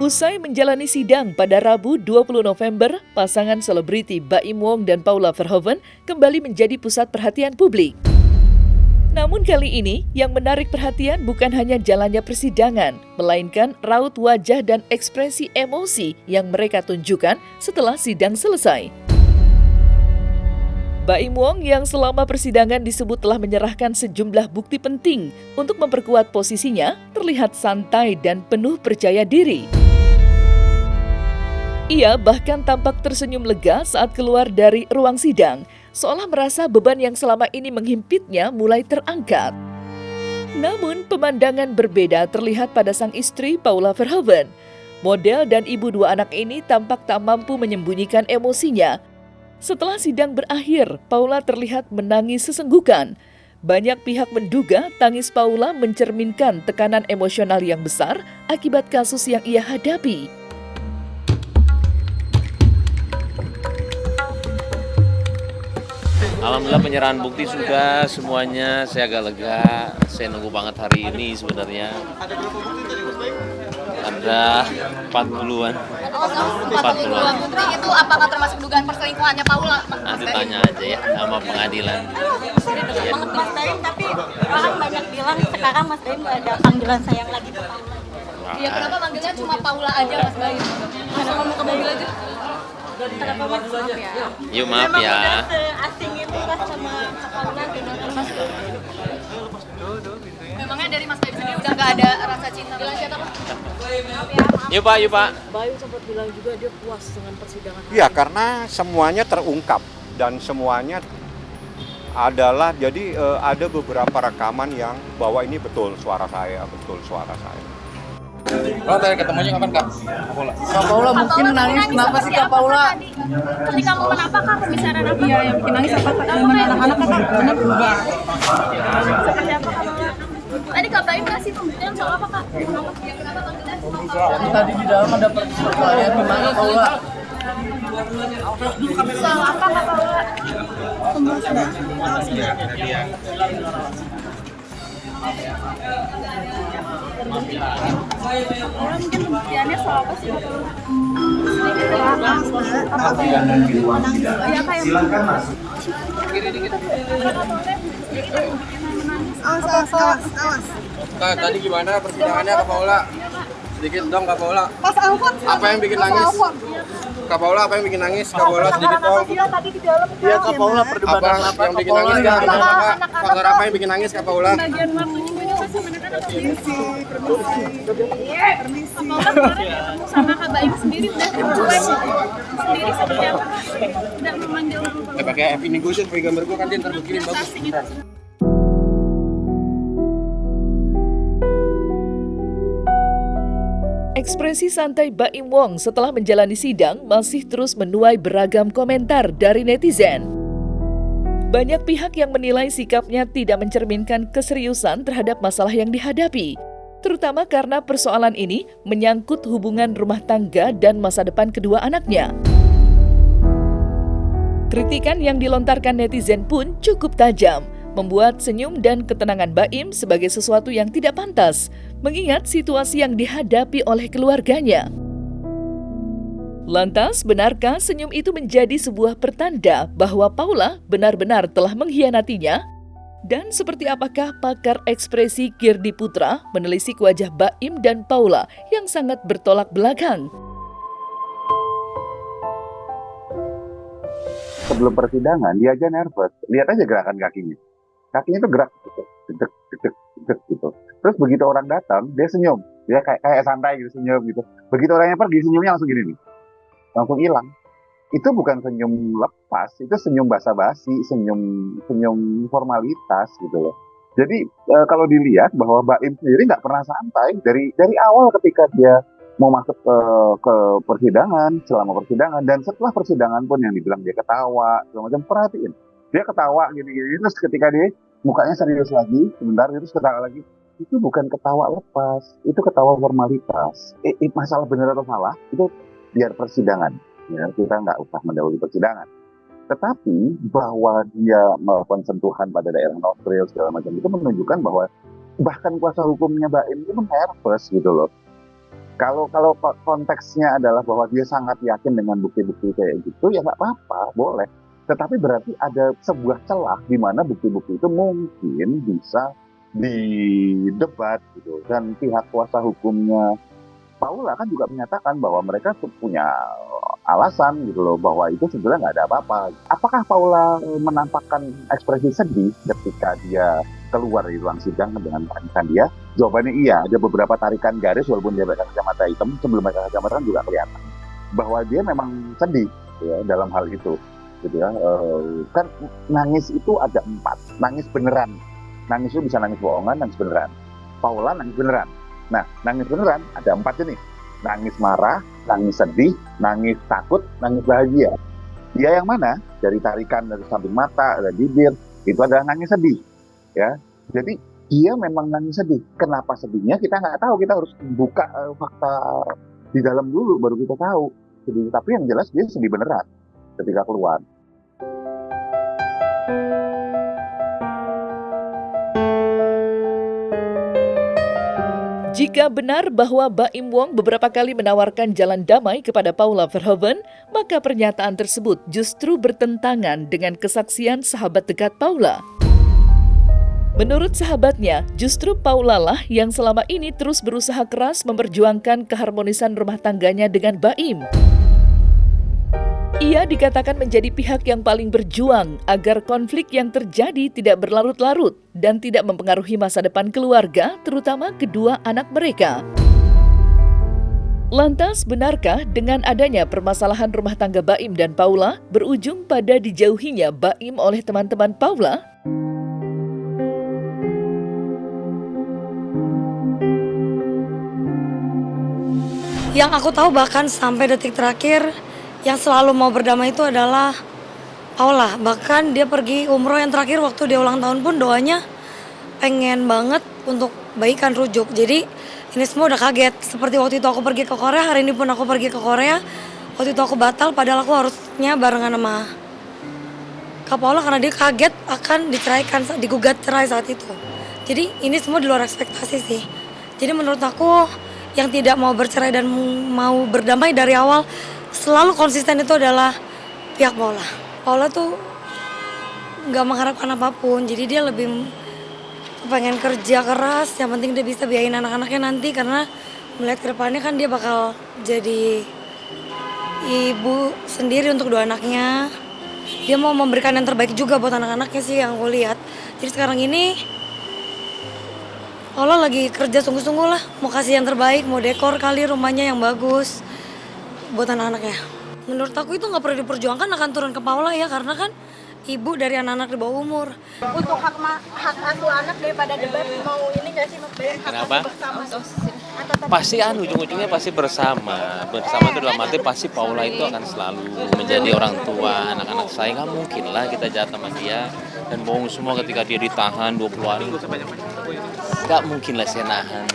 Usai menjalani sidang pada Rabu 20 November, pasangan selebriti Baim Wong dan Paula Verhoeven kembali menjadi pusat perhatian publik. Namun kali ini, yang menarik perhatian bukan hanya jalannya persidangan, melainkan raut wajah dan ekspresi emosi yang mereka tunjukkan setelah sidang selesai. Baim Wong yang selama persidangan disebut telah menyerahkan sejumlah bukti penting untuk memperkuat posisinya, terlihat santai dan penuh percaya diri. Ia bahkan tampak tersenyum lega saat keluar dari ruang sidang, seolah merasa beban yang selama ini menghimpitnya mulai terangkat. Namun, pemandangan berbeda terlihat pada sang istri Paula Verhoeven. Model dan ibu dua anak ini tampak tak mampu menyembunyikan emosinya. Setelah sidang berakhir, Paula terlihat menangis sesenggukan. Banyak pihak menduga tangis Paula mencerminkan tekanan emosional yang besar akibat kasus yang ia hadapi. Alhamdulillah penyerahan bukti sudah semuanya, saya agak lega. Saya nunggu banget hari ini sebenarnya. Ada 40-an. 40-an putri itu apakah termasuk dugaan perselingkuhannya Paula? Nanti tanya aja ya sama pengadilan. Ya. Mas Baim, tapi orang banyak bilang sekarang Mas Baim nggak ada panggilan sayang lagi ke Paula. Iya, kenapa manggilnya cuma Paula aja Mas Baim? Kenapa mau ke mobil aja? Kenapa Mas? Maaf ya. Yuk maaf Memang ya. udah seasing itu kan sama Paula. Memangnya dari Mas Baim sendiri udah nggak ada rasa cinta? Bilang siapa Pak? Yuk Pak, yuk Pak. Bayu sempat bilang juga dia puas dengan persidangan. Iya, karena semuanya terungkap dan semuanya adalah ada beberapa rekaman yang bahwa ini betul suara saya, betul suara saya. Kalau tadi ketemunya kapan Kak? Paula. Kak Paula mungkin nangis, kenapa sih Kak Paula? Ketika momen apa Kak, pembicaraan apa? Iya, yang bikin nangis apa? Dengan anak-anak Kak, benar berubah. Seperti apa Kak Paula? Tadi Kak Baim kasih pembuktian soal apa Kak? Yang tadi di dalam ada perkelahian gimana Paula? Soal apa Kak Paula? Mungkin pembuktiannya soal apa sih? Silakan masuk. Awas. Kak, tadi gimana persidangannya Kak Paula? Sedikit dong Kak Paula. Pas Alfon. Apa yang bikin nangis? Kak Paula apa yang bikin nangis? Kak Paula sedikit dong. Tadi di dalam. Iya Kak Paula Apa perdebatan yang bikin nangis Kak? Kak? Faktor apa yang bikin nangis Kak Paula? Bagian waktunya banyak pasti menekan atau permisi. Sama Kak Baim sendiri udah cuek sendiri seperti apa? Udah memanggil nama Pakai Evi Negotiate, pakai gambar gua kan dia ntar begini bagus. Ekspresi santai Baim Wong setelah menjalani sidang masih terus menuai beragam komentar dari netizen. Banyak pihak yang menilai sikapnya tidak mencerminkan keseriusan terhadap masalah yang dihadapi, terutama karena persoalan ini menyangkut hubungan rumah tangga dan masa depan kedua anaknya. Kritikan yang dilontarkan netizen pun cukup tajam, membuat senyum dan ketenangan Baim sebagai sesuatu yang tidak pantas, mengingat situasi yang dihadapi oleh keluarganya. Lantas, benarkah senyum itu menjadi sebuah pertanda bahwa Paula benar-benar telah mengkhianatinya? Dan seperti apakah pakar ekspresi Kirdi Putra menelisik wajah Baim dan Paula yang sangat bertolak belakang? Sebelum persidangan, dia aja nervous. Lihat aja gerakan kakinya. Kakinya tuh gerak gitu. Terus begitu orang datang, dia senyum. Dia kayak santai gitu, senyum gitu. Begitu orangnya pergi, senyumnya langsung gini nih. Langsung hilang. Itu bukan senyum lepas, itu senyum basa-basi, senyum formalitas gitu loh. Jadi kalau dilihat bahwa Baim sendiri nggak pernah santai dari awal ketika dia mau masuk ke persidangan, selama persidangan, dan setelah persidangan pun yang dibilang dia ketawa, segala macam, perhatiin. Dia ketawa gini-gini, terus ketika dia mukanya serius lagi, sebentar terus ketawa lagi. Itu bukan ketawa lepas, itu ketawa formalitas. Masalah benar atau salah, itu biar persidangan. Ya, kita nggak usah mendahului persidangan. Tetapi bahwa dia melakukan sentuhan pada daerah nostril segala macam itu menunjukkan bahwa bahkan kuasa hukumnya Baim itu nervous gitu loh. Kalau konteksnya adalah bahwa dia sangat yakin dengan bukti-bukti kayak gitu, ya nggak apa-apa, boleh. Tetapi berarti ada sebuah celah di mana bukti-bukti itu mungkin bisa didebat gitu. Dan pihak kuasa hukumnya Paula kan juga menyatakan bahwa mereka punya alasan gitu loh, bahwa itu sebenarnya nggak ada apa-apa. Apakah Paula menampakkan ekspresi sedih ketika dia keluar dari ruang sidang dengan tarikan dia? Jawabannya iya, ada beberapa tarikan garis walaupun dia pakai kacamata hitam, sebelum pakai kacamata kan juga kelihatan bahwa dia memang sedih ya dalam hal itu gitu ya. Kan nangis itu ada 4, nangis beneran, nangis itu bisa nangis bohongan, nangis beneran. Paula nangis beneran. Nah, nangis beneran ada 4 jenis. Nangis marah, nangis sedih, nangis takut, nangis bahagia. Dia yang mana? Dari tarikan dari samping mata, dari bibir, itu adalah nangis sedih. Ya, jadi dia memang nangis sedih. Kenapa sedihnya kita nggak tahu. Kita harus buka fakta di dalam dulu, baru kita tahu. Sedih. Tapi yang jelas dia sedih beneran ketika keluar. Jika benar bahwa Baim Wong beberapa kali menawarkan jalan damai kepada Paula Verhoeven, maka pernyataan tersebut justru bertentangan dengan kesaksian sahabat dekat Paula. Menurut sahabatnya, justru Paula lah yang selama ini terus berusaha keras memperjuangkan keharmonisan rumah tangganya dengan Baim. Ia dikatakan menjadi pihak yang paling berjuang agar konflik yang terjadi tidak berlarut-larut dan tidak mempengaruhi masa depan keluarga, terutama kedua anak mereka. Lantas, benarkah dengan adanya permasalahan rumah tangga Baim dan Paula berujung pada dijauhinya Baim oleh teman-teman Paula? Yang aku tahu bahkan sampai detik terakhir yang selalu mau berdamai itu adalah Paula. Bahkan dia pergi umroh yang terakhir waktu dia ulang tahun pun doanya pengen banget untuk baikan rujuk. Jadi ini semua udah kaget. Seperti waktu itu aku pergi ke Korea, hari ini pun aku pergi ke Korea. Waktu itu aku batal padahal aku harusnya barengan sama Kak Paula karena dia kaget akan diceraikan, digugat cerai saat itu. Jadi ini semua di luar ekspektasi sih. Jadi menurut aku yang tidak mau bercerai dan mau berdamai dari awal selalu konsisten itu adalah pihak Paula. Paula tuh nggak mengharapkan apapun, jadi dia lebih pengen kerja keras, yang penting dia bisa biayain anak-anaknya nanti karena melihat ke depannya kan dia bakal jadi ibu sendiri untuk 2 anaknya. Dia mau memberikan yang terbaik juga buat anak-anaknya sih yang aku lihat. Jadi sekarang ini Paula lagi kerja sungguh-sungguh lah, mau kasih yang terbaik, mau dekor kali rumahnya yang bagus buat anak-anaknya. Menurut aku itu nggak perlu diperjuangkan, akan turun ke Paula ya, karena kan ibu dari anak-anak di bawah umur. Untuk hak asuh anak daripada debat mau ini nggak sih Mas? Kenapa? Bersama. Pasti ujung-ujungnya pasti bersama itu dalam arti pasti Paula itu akan selalu menjadi orang tua anak-anak saya. Nggak mungkin lah kita jahat sama dia dan bohong semua ketika dia ditahan 20 hari. Nggak mungkin lah saya nahan.